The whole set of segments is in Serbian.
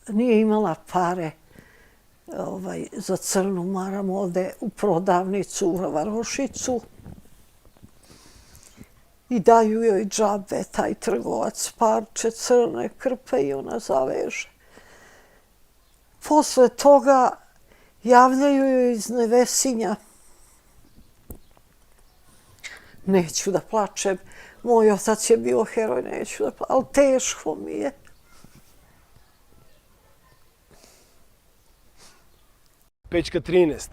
nije imala pare za crnu maramu, ode u prodavnicu u Varošicu i daju joj džabe, taj trgovac, parče crne krpe i ona zaveže. Posle toga javljaju joj iz Nevesinja. Neću da plačem, moj otac je bio heroj, neću da plačem, ali teško mi je. Pećka 13,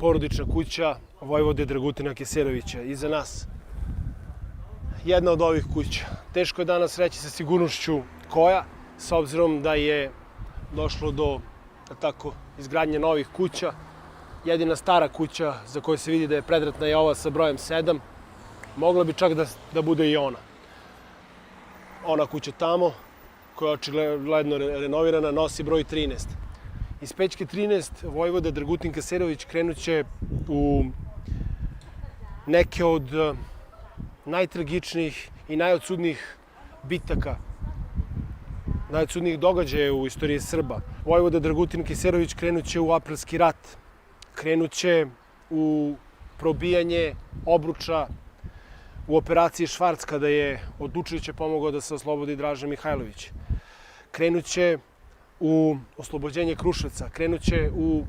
porodična kuća Vojvode Dragutina Keserovića, iza nas. Jedna od ovih kuća. Teško je danas reći sa sigurnošću koja, s obzirom da je došlo do izgradnje novih kuća. Jedina stara kuća za koju se vidi da je predratna je ova sa brojem 7. Mogla bi čak da bude i ona. Ona kuća tamo, koja je očigledno renovirana, nosi broj 13. Iz Pećke 13 Vojvoda Dragutin Keserović krenut će u neke od najtragičnijih i najodsudnijih bitaka, najodsudnijih događaja u istoriji Srba. Vojvoda Dragutin Keserović krenut će u Aprilski rat, krenut će u probijanje obruča u operaciji Švarc kada je odlučujuće pomogao da se oslobodi Draža Mihajlović. Krenut će u oslobođenje Kruševca, krenut će u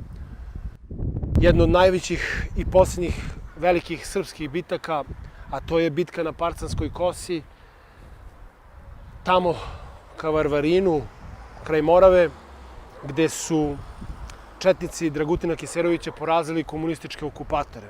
jednu od najvećih i posljednjih velikih srpskih bitaka, a to je bitka na Parcanskoj kosi, tamo ka Varvarinu, kraj Morave, gde su četnici Dragutina Keserovića porazili komunističke okupatore.